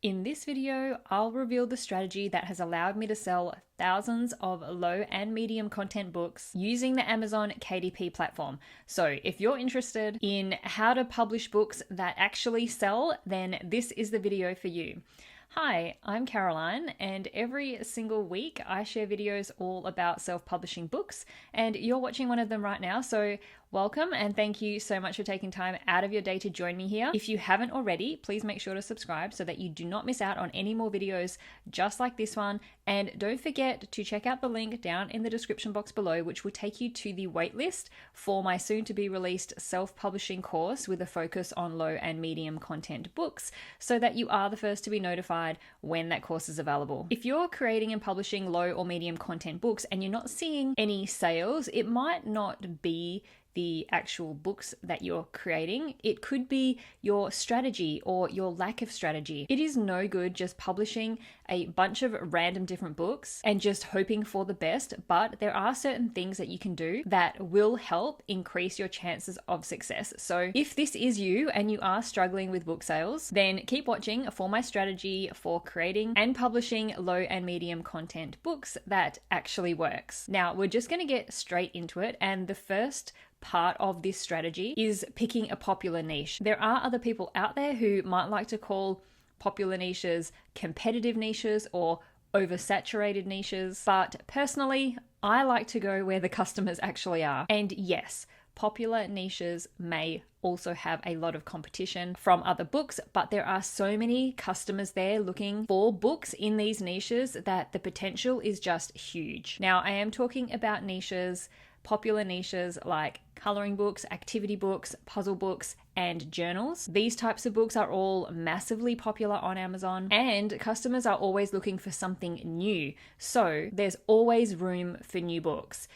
In this video, I'll reveal the strategy that has allowed me to sell thousands of low and medium content books using the Amazon KDP platform. So if you're interested in how to publish books that actually sell, then this is the video for you. Hi, I'm Caroline, and every single week I share videos all about self-publishing books, and you're watching one of them right now, so welcome and thank you so much for taking time out of your day to join me here. If you haven't already, please make sure to subscribe so that you do not miss out on any more videos just like this one, and don't forget to check out the link down in the description box below, which will take you to the waitlist for my soon-to-be released self-publishing course with a focus on low and medium content books, so that you are the first to be notified when that course is available. If you're creating and publishing low or medium content books and you're not seeing any sales, it might not be the actual books that you're creating. It could be your strategy or your lack of strategy. It is no good just publishing a bunch of random different books and just hoping for the best, but there are certain things that you can do that will help increase your chances of success. So if this is you and you are struggling with book sales, then keep watching for my strategy for creating and publishing low and medium content books that actually works. Now, we're just going to get straight into it, and the first part of this strategy is picking a popular niche. There are other people out there who might like to call popular niches competitive niches or oversaturated niches, but personally, I like to go where the customers actually are. And yes, popular niches may also have a lot of competition from other books, but there are so many customers there looking for books in these niches that the potential is just huge. Now, I am talking about popular niches like coloring books, activity books, puzzle books, and journals. These types of books are all massively popular on Amazon, and customers are always looking for something new. So there's always room for new books.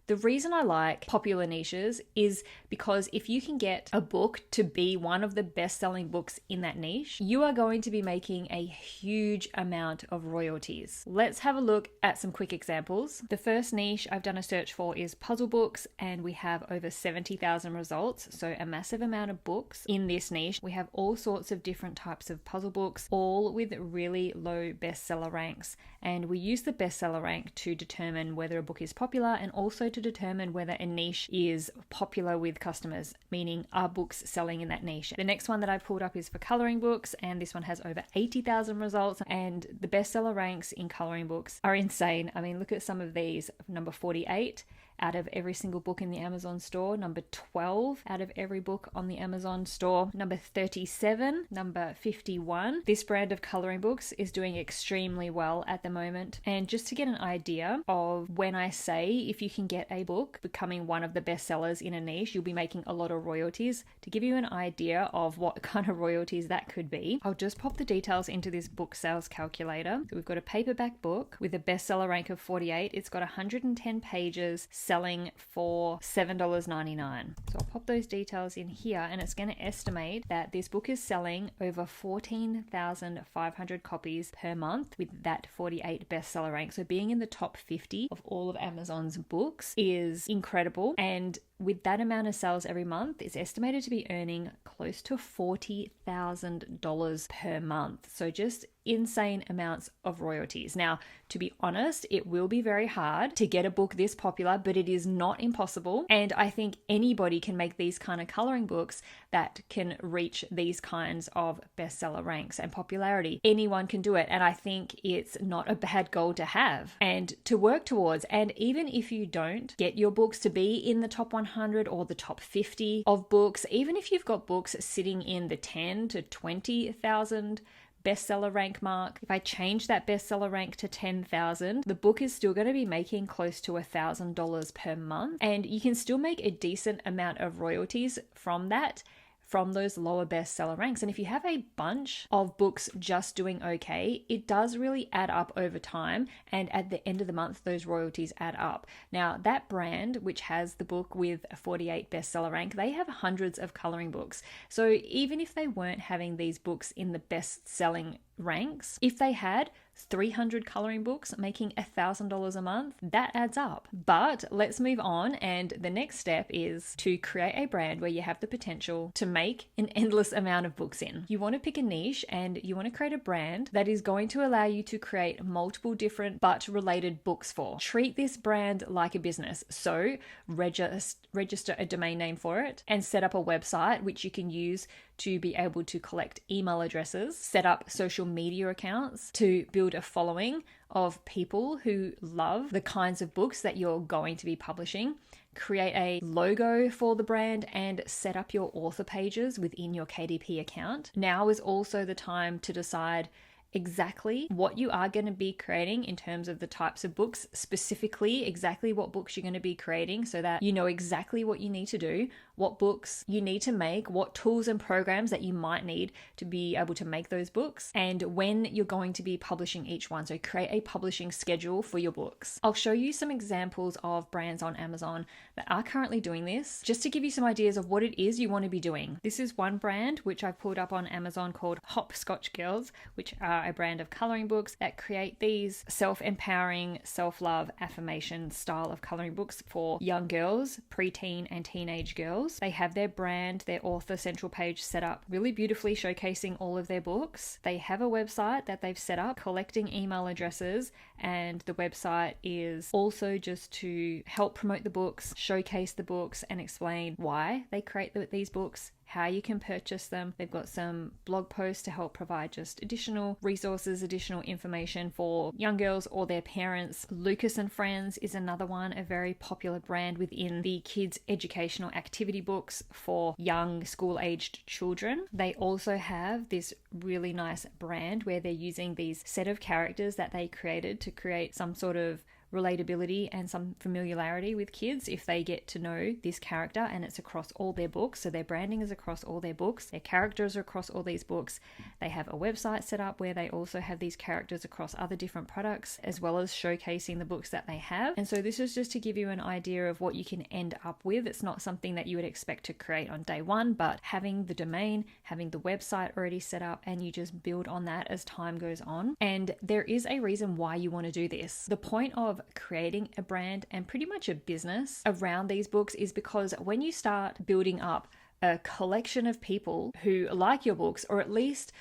The reason I like popular niches is because if you can get a book to be one of the best-selling books in that niche, you are going to be making a huge amount of royalties. Let's have a look at some quick examples. The first niche I've done a search for is puzzle books, and we have over 70,000 results, so a massive amount of books in this niche. We have all sorts of different types of puzzle books, all with really low bestseller ranks, and we use the bestseller rank to determine whether a book is popular and also to determine whether a niche is popular with customers, meaning are books selling in that niche. The next one that I pulled up is for coloring books, and this one has over 80,000 results, and the bestseller ranks in coloring books are insane. I mean, look at some of these. Number 48 out of every single book in the Amazon store, number 12 out of every book on the Amazon store, number 37, number 51. This brand of coloring books is doing extremely well at the moment. And just to get an idea of when I say if you can get a book becoming one of the best sellers in a niche, you'll be making a lot of royalties. To give you an idea of what kind of royalties that could be, I'll just pop the details into this book sales calculator. So we've got a paperback book with a bestseller rank of 48. It's got 110 pages, selling for $7.99. So I'll pop those details in here, and it's going to estimate that this book is selling over 14,500 copies per month with that 48 bestseller rank. So being in the top 50 of all of Amazon's books is incredible, and with that amount of sales every month, it's estimated to be earning close to $40,000 per month. So just insane amounts of royalties. Now, to be honest, it will be very hard to get a book this popular, but it is not impossible. And I think anybody can make these kind of coloring books that can reach these kinds of bestseller ranks and popularity. Anyone can do it. And I think it's not a bad goal to have and to work towards. And even if you don't get your books to be in the top 100 or the top 50 of books, even if you've got books sitting in the 10 to 20,000 bestseller rank mark, if I change that bestseller rank to 10,000, the book is still going to be making close to $1,000 per month, and you can still make a decent amount of royalties from that, from those lower bestseller ranks. And if you have a bunch of books just doing okay, it does really add up over time, and at the end of the month those royalties add up. Now, that brand which has the book with a 48 bestseller rank, they have hundreds of coloring books. So even if they weren't having these books in the best selling ranks. If they had 300 coloring books making $1,000 a month, that adds up. But let's move on, and the next step is to create a brand where you have the potential to make an endless amount of books in. You want to pick a niche and you want to create a brand that is going to allow you to create multiple different but related books for. Treat this brand like a business. So register a domain name for it and set up a website which you can use to be able to collect email addresses, set up social media accounts to build a following of people who love the kinds of books that you're going to be publishing, create a logo for the brand, and set up your author pages within your KDP account. Now is also the time to decide exactly what you are going to be creating in terms of the types of books, specifically exactly what books you're going to be creating so that you know exactly what you need to do, what books you need to make, what tools and programs that you might need to be able to make those books, and when you're going to be publishing each one. So create a publishing schedule for your books. I'll show you some examples of brands on Amazon that are currently doing this, just to give you some ideas of what it is you want to be doing. This is one brand which I've pulled up on Amazon called Hopscotch Girls, which are a brand of coloring books that create these self-empowering, self-love, affirmation style of coloring books for young girls, preteen and teenage girls. They have their brand, their author central page set up really beautifully, showcasing all of their books. They have a website that they've set up collecting email addresses, and the website is also just to help promote the books, showcase the books, and explain why they create these books, how you can purchase them. They've got some blog posts to help provide just additional resources, additional information for young girls or their parents. Lucas and Friends is another one, a very popular brand within the kids' educational activity books for young school-aged children. They also have this really nice brand where they're using these set of characters that they created to create some sort of relatability and some familiarity with kids if they get to know this character, and it's across all their books. So their branding is across all their books, their characters are across all these books. They have a website set up where they also have these characters across other different products, as well as showcasing the books that they have. And so this is just to give you an idea of what you can end up with. It's not something that you would expect to create on day one, but having the domain, having the website already set up, and you just build on that as time goes on. And there is a reason why you want to do this. The point of creating a brand and pretty much a business around these books is because when you start building up a collection of people who like your books, or at least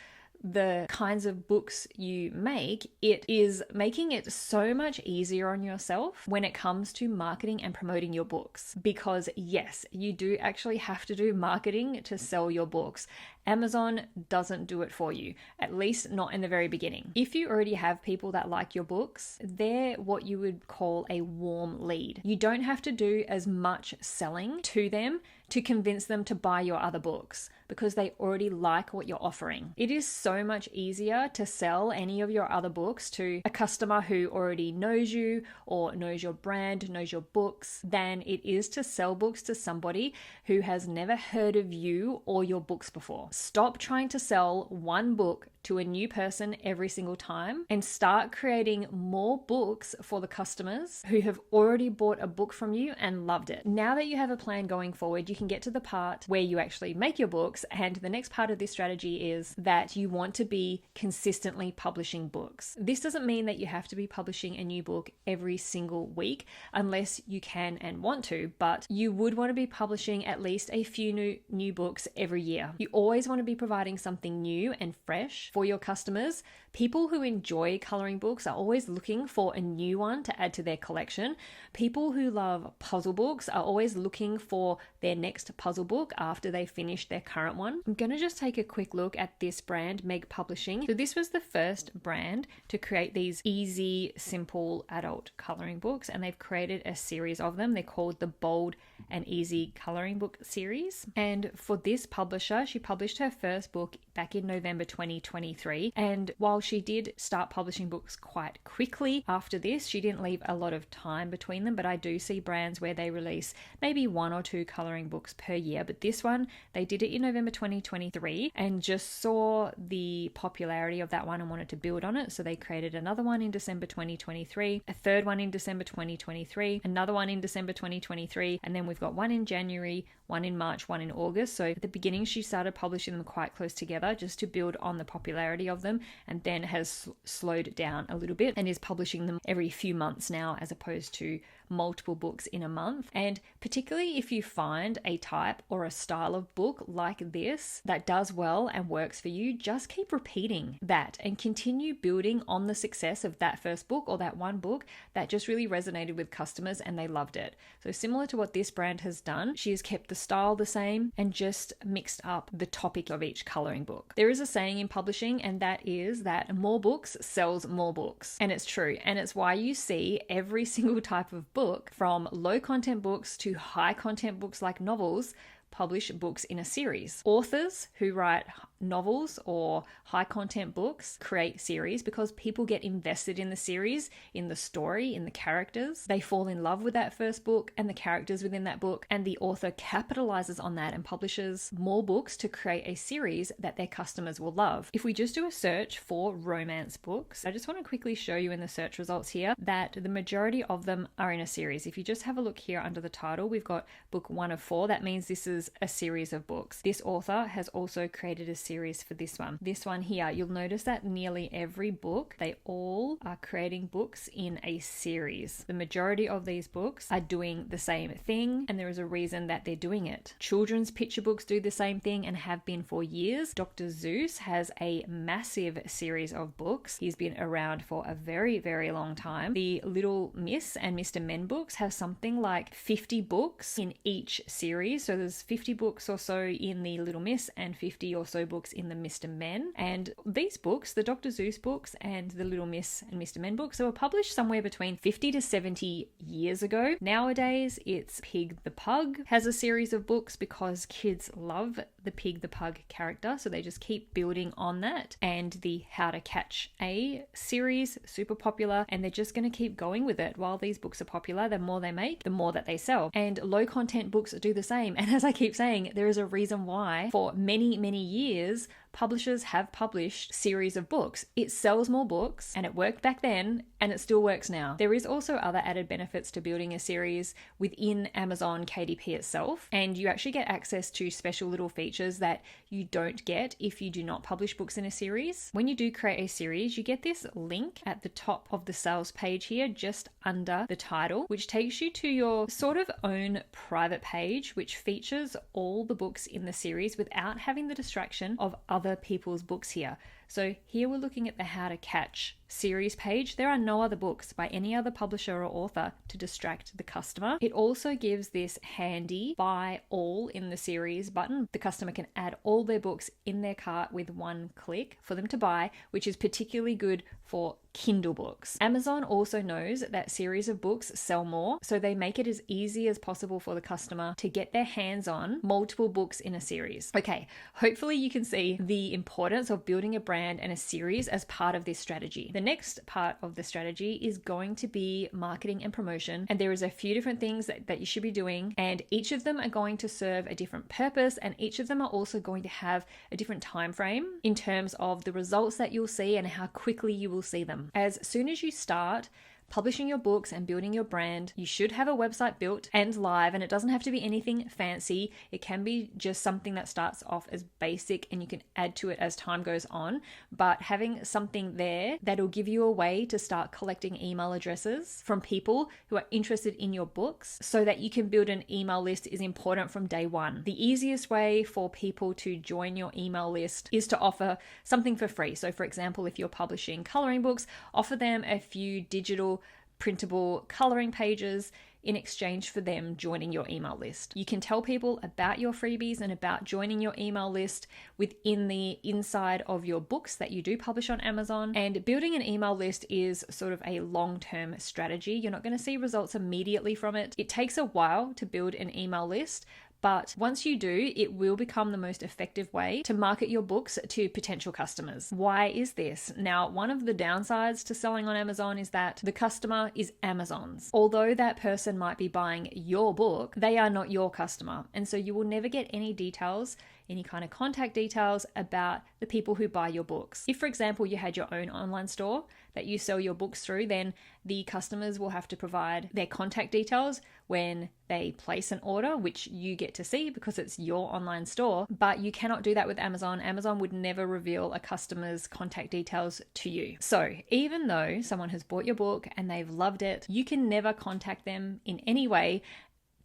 the kinds of books you make, it is making it so much easier on yourself when it comes to marketing and promoting your books. Because yes, you do actually have to do marketing to sell your books. Amazon doesn't do it for you, at least not in the very beginning. If you already have people that like your books, they're what you would call a warm lead. You don't have to do as much selling to them to convince them to buy your other books, because they already like what you're offering. It is so much easier to sell any of your other books to a customer who already knows you or knows your brand, knows your books, than it is to sell books to somebody who has never heard of you or your books before. Stop trying to sell one book to a new person every single time and start creating more books for the customers who have already bought a book from you and loved it. Now that you have a plan going forward, you can get to the part where you actually make your books, and the next part of this strategy is that you want to be consistently publishing books. This doesn't mean that you have to be publishing a new book every single week unless you can and want to, but you would want to be publishing at least a few new books every year. You always want to be providing something new and fresh for your customers. People who enjoy coloring books are always looking for a new one to add to their collection. People who love puzzle books are always looking for their next puzzle book after they finish their current one. I'm going to just take a quick look at this brand, Meg Publishing. So this was the first brand to create these easy, simple adult coloring books, and they've created a series of them. They're called the Bold and Easy Coloring Book series. And for this publisher, she published her first book back in November 2023. And while she did start publishing books quite quickly after this, she didn't leave a lot of time between them. But I do see brands where they release maybe 1 or 2 coloring books per year. But this one, they did it in November 2023 and just saw the popularity of that one and wanted to build on it. So they created another one in December 2023, a third one in December 2023, another one in December 2023, and then we've got one in January, one in March, one in August. So at the beginning, she started publishing them quite close together just to build on the popularity popularity of them and then has slowed down a little bit and is publishing them every few months now as opposed to multiple books in a month. And particularly if you find a type or a style of book like this that does well and works for you, just keep repeating that and continue building on the success of that first book or that one book that just really resonated with customers and they loved it. So similar to what this brand has done, she has kept the style the same and just mixed up the topic of each coloring book. There is a saying in publishing, and that is that more books sells more books. And it's true. And it's why you see every single type of book, from low content books to high content books like novels, publish books in a series. Authors who write novels or high content books create series because people get invested in the series, in the story, in the characters. They fall in love with that first book and the characters within that book, and the author capitalizes on that and publishes more books to create a series that their customers will love. If we just do a search for romance books, I just want to quickly show you in the search results here that the majority of them are in a series. If you just have a look here under the title, we've got book 1 of 4. That means this is a series of books. This author has also created a series for this one. This one here, you'll notice that nearly every book, they all are creating books in a series. The majority of these books are doing the same thing, and there is a reason that they're doing it. Children's picture books do the same thing and have been for years. Dr. Seuss has a massive series of books. He's been around for a very, very long time. The Little Miss and Mr. Men books have something like 50 books in each series. So there's 50 books or so in the Little Miss and 50 or so books in the Mr. Men. And these books, the Dr. Seuss books and the Little Miss and Mr. Men books, they were published somewhere between 50 to 70 years ago. Nowadays, it's Pig the Pug has a series of books because kids love the Pig the Pug character, so they just keep building on that. And the How to Catch a series, super popular, and they're just going to keep going with it. While these books are popular, the more they make, the more that they sell. And low content books do the same. And as I keep saying, there is a reason why for many, many years, publishers have published series of books. It sells more books, and it worked back then and it still works now. There is also other added benefits to building a series within Amazon KDP itself, and you actually get access to special little features that you don't get if you do not publish books in a series. When you do create a series, you get this link at the top of the sales page here, just under the title, which takes you to your sort of own private page, which features all the books in the series without having the distraction of other people's books here. So here we're looking at the How to Catch series page. There are no other books by any other publisher or author to distract the customer. It also gives this handy buy all in the series button. The customer can add all their books in their cart with one click for them to buy, which is particularly good for Kindle books. Amazon also knows that series of books sell more, so they make it as easy as possible for the customer to get their hands on multiple books in a series. Okay, hopefully you can see the importance of building a brand and a series as part of this strategy. The next part of the strategy is going to be marketing and promotion, and there is a few different things that you should be doing, and each of them are going to serve a different purpose, and each of them are also going to have a different time frame in terms of the results that you'll see and how quickly you will see them. As soon as you start publishing your books and building your brand, you should have a website built and live, and it doesn't have to be anything fancy. It can be just something that starts off as basic and you can add to it as time goes on, but having something there that'll give you a way to start collecting email addresses from people who are interested in your books so that you can build an email list is important from day one. The easiest way for people to join your email list is to offer something for free. So for example, if you're publishing coloring books, offer them a few digital printable coloring pages in exchange for them joining your email list. You can tell people about your freebies and about joining your email list within the inside of your books that you do publish on Amazon. And building an email list is sort of a long-term strategy. You're not going to see results immediately from it. It takes a while to build an email list, but once you do, it will become the most effective way to market your books to potential customers. Why is this? Now, one of the downsides to selling on Amazon is that the customer is Amazon's. Although that person might be buying your book, they are not your customer. And so you will never get any details any kind of contact details about the people who buy your books. If, for example, you had your own online store that you sell your books through, then the customers will have to provide their contact details when they place an order, which you get to see because it's your online store. But you cannot do that with Amazon. Amazon would never reveal a customer's contact details to you. So even though someone has bought your book and they've loved it, you can never contact them in any way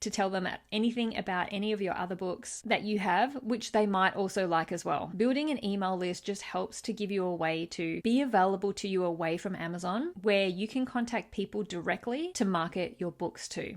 to tell them anything about any of your other books that you have, which they might also like as well. Building an email list just helps to give you a way to be available to you away from Amazon, where you can contact people directly to market your books to.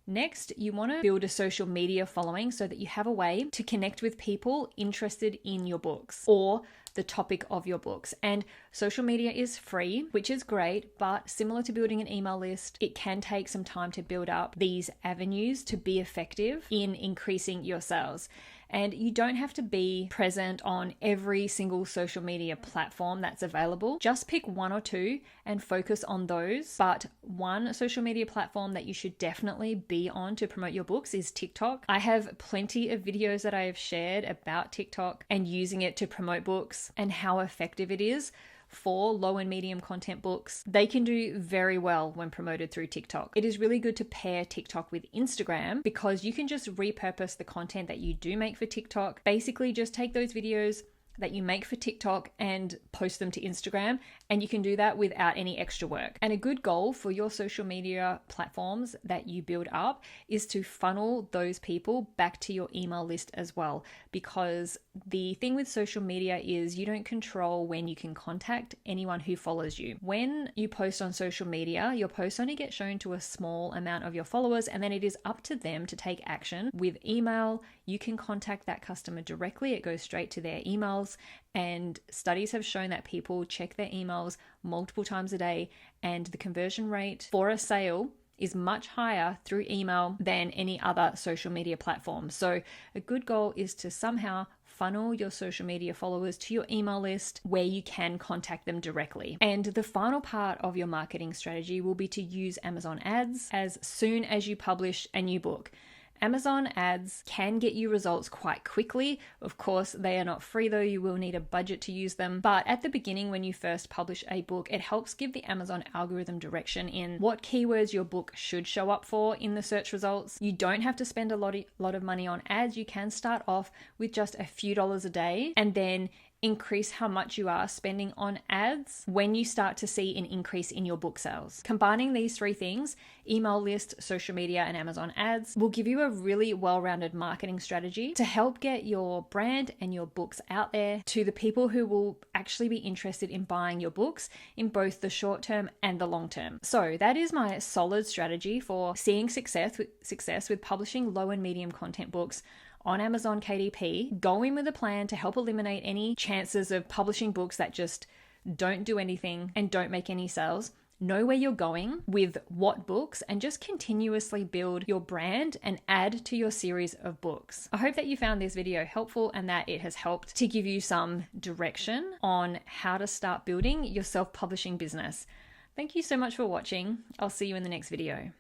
Next, you want to build a social media following so that you have a way to connect with people interested in your books or the topic of your books. And social media is free, which is great, but similar to building an email list, it can take some time to build up these avenues to be effective in increasing your sales. And you don't have to be present on every single social media platform that's available. Just pick one or two and focus on those. But one social media platform that you should definitely be on to promote your books is TikTok. I have plenty of videos that I have shared about TikTok and using it to promote books and how effective it is for low and medium content books. They can do very well when promoted through TikTok. It is really good to pair TikTok with Instagram because you can just repurpose the content that you do make for TikTok. Basically, just take those videos that you make for TikTok and post them to Instagram, and you can do that without any extra work. And a good goal for your social media platforms that you build up is to funnel those people back to your email list as well, because the thing with social media is you don't control when you can contact anyone who follows you. When you post on social media, your posts only get shown to a small amount of your followers, and then it is up to them to take action. With email, you can contact that customer directly. It goes straight to their emails, and studies have shown that people check their emails multiple times a day, and the conversion rate for a sale is much higher through email than any other social media platform. So a good goal is to somehow funnel your social media followers to your email list where you can contact them directly. And the final part of your marketing strategy will be to use Amazon ads as soon as you publish a new book. Amazon ads can get you results quite quickly. Of course, they are not free though. You will need a budget to use them. But at the beginning, when you first publish a book, it helps give the Amazon algorithm direction in what keywords your book should show up for in the search results. You don't have to spend a lot of money on ads. You can start off with just a few dollars a day and then increase how much you are spending on ads when you start to see an increase in your book sales. Combining these three things, email list, social media, and Amazon ads, will give you a really well-rounded marketing strategy to help get your brand and your books out there to the people who will actually be interested in buying your books in both the short term and the long term. So that is my solid strategy for seeing success with publishing low and medium content books on Amazon KDP. Go in with a plan to help eliminate any chances of publishing books that just don't do anything and don't make any sales. Know where you're going with what books and just continuously build your brand and add to your series of books. I hope that you found this video helpful and that it has helped to give you some direction on how to start building your self-publishing business. Thank you so much for watching. I'll see you in the next video.